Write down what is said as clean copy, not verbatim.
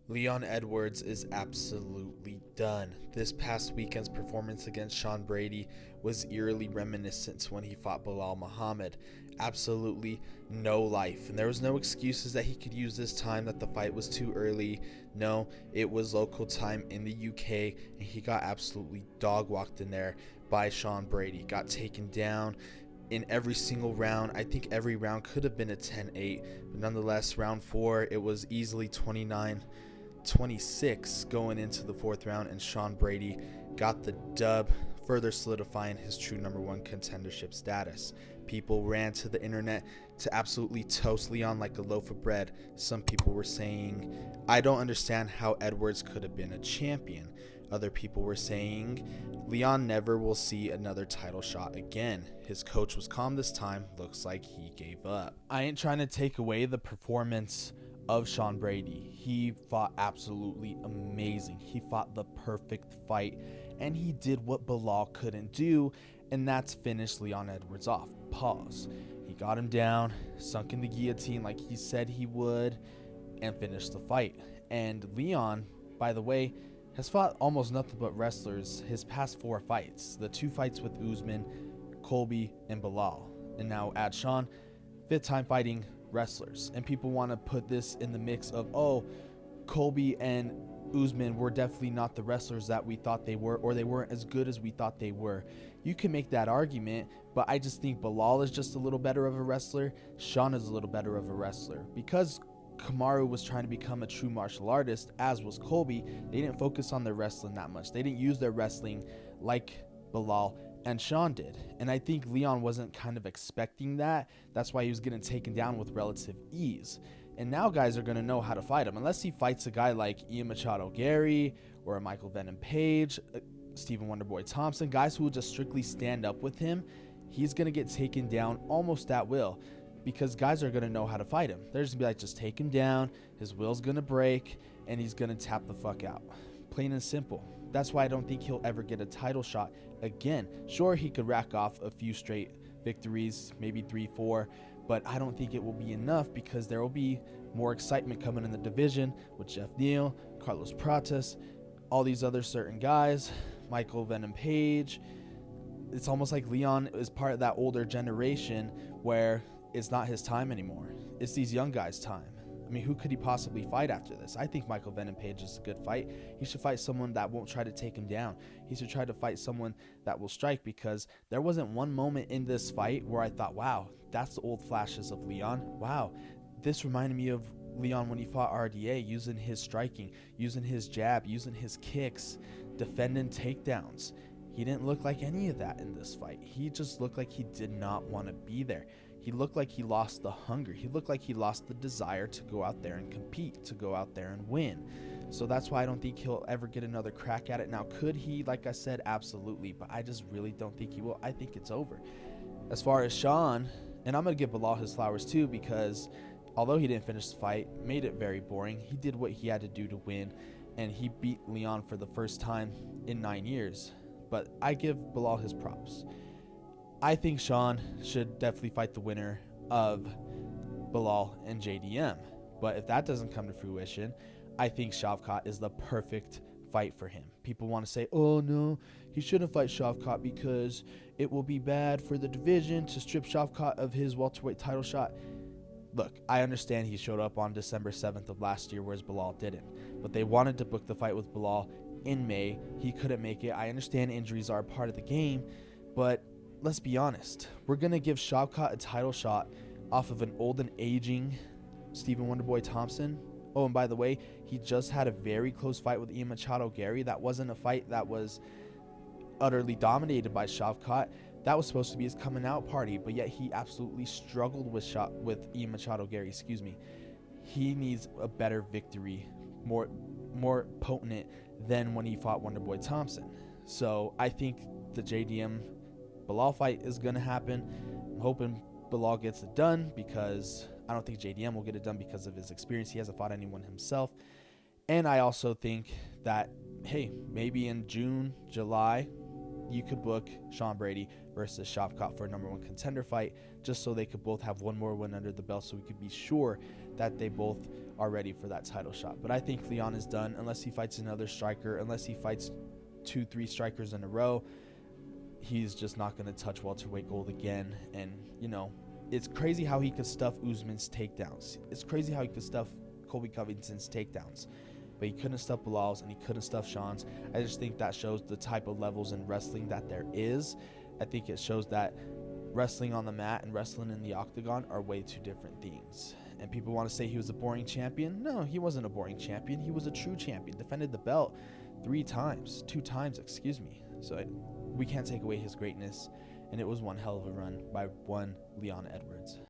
Leon Edwards is absolutely done. This past weekend's performance against Sean Brady was eerily reminiscent to when he fought Bilal Muhammad. Absolutely no life. And there was no excuses that he could use this time that the fight was too early. No, it was local time in the UK, and he got absolutely dog walked in there by Sean Brady. Got taken down in every single round. I think every round could have been a 10-8, but nonetheless, round 4, it was easily 29-26 going into the fourth round, and Sean Brady got the dub, further solidifying his true number one contendership status. People ran to the internet to absolutely toast Leon like a loaf of bread. Some people were saying, I don't understand how Edwards could have been a champion. Other people were saying, Leon never will see another title shot again. His coach was calm this time. Looks like he gave up. I ain't trying to take away the performance of Sean Brady. He fought absolutely amazing. He fought the perfect fight, and he did what Bilal couldn't do, and that's finish Leon Edwards off. Pause. He got him down, sunk in the guillotine like he said he would, and finished the fight. And Leon, by the way, has fought almost nothing but wrestlers his past 4 fights. The 2 fights with Usman, Colby, and Bilal. And now add Sean, 5th time fighting wrestlers. And people want to put this in the mix of, oh, Colby and Usman were definitely not the wrestlers that we thought they were, or they weren't as good as we thought they were. You can make that argument, but I just think Bilal is just a little better of a wrestler. Sean is a little better of a wrestler. Because Kamaru was trying to become a true martial artist, as was Colby, they didn't focus on their wrestling that much. They didn't use their wrestling like Bilal and Sean did. And I think Leon wasn't kind of expecting that. That's why he was getting taken down with relative ease. And now guys are going to know how to fight him. Unless he fights a guy like Ian Machado Gary or a Michael Venom Page, Stephen Wonderboy Thompson, guys who will just strictly stand up with him, he's going to get taken down almost at will. Because guys are going to know how to fight him. They're just going to be like, just take him down, his will's going to break, and he's going to tap the fuck out. Plain and simple. That's why I don't think he'll ever get a title shot again. Sure, he could rack off a few straight victories, maybe 3-4, but I don't think it will be enough because there will be more excitement coming in the division with Jeff Neal, Carlos Pratas, all these other certain guys, Michael Venom Page. It's almost like Leon is part of that older generation where it's not his time anymore. It's these young guys' time. I mean, who could he possibly fight after this? I think Michael Venom Page is a good fight. He should fight someone that won't try to take him down. He should try to fight someone that will strike, because there wasn't one moment in this fight where I thought, wow, that's the old flashes of Leon. Wow, this reminded me of Leon when he fought RDA, using his striking, using his jab, using his kicks, defending takedowns. He didn't look like any of that in this fight. He just looked like he did not want to be there. He looked like he lost the hunger. He looked like he lost the desire to go out there and compete, to go out there and win. So that's why I don't think he'll ever get another crack at it. Now, could he? Like I said, absolutely. But I just really don't think he will. I think it's over. As far as Sean, and I'm going to give Bilal his flowers too, because although he didn't finish the fight, made it very boring, he did what he had to do to win, and he beat Leon for the first time in 9 years. But I give Bilal his props. I think Sean should definitely fight the winner of Bilal and JDM. But if that doesn't come to fruition, I think Shavkat is the perfect fight for him. People want to say, oh no, he shouldn't fight Shavkat because it will be bad for the division to strip Shavkat of his welterweight title shot. Look, I understand he showed up on December 7th of last year, whereas Bilal didn't. But they wanted to book the fight with Bilal in May. He couldn't make it. I understand injuries are a part of the game, but let's be honest. We're going to give Shavkat a title shot off of an old and aging Stephen Wonderboy Thompson. Oh, and by the way, he just had a very close fight with Ian Machado Gary. That wasn't a fight that was utterly dominated by Shavkat. That was supposed to be his coming out party, but yet he absolutely struggled with Ian Machado Gary. He needs a better victory, more potent than when he fought Wonderboy Thompson. So I think the JDM Bilal fight is going to happen. I'm hoping Bilal gets it done, because I don't think JDM will get it done because of his experience. He hasn't fought anyone himself. And I also think that, hey, maybe in June, July, you could book Sean Brady versus Shavkat for a number one contender fight, just so they could both have one more win under the belt, so we could be sure that they both are ready for that title shot. But I think Leon is done unless he fights another striker, unless he fights 2-3 strikers in a row. He's just not going to touch welterweight gold again. And, you know, it's crazy how he could stuff Usman's takedowns. It's crazy how he could stuff Colby Covington's takedowns. But he couldn't stuff Bilal's and he couldn't stuff Sean's. I just think that shows the type of levels in wrestling that there is. I think it shows that wrestling on the mat and wrestling in the octagon are way two different things. And people want to say he was a boring champion. No, he wasn't a boring champion. He was a true champion. Defended the belt 2 times, excuse me. So we can't take away his greatness. And it was one hell of a run by one Leon Edwards.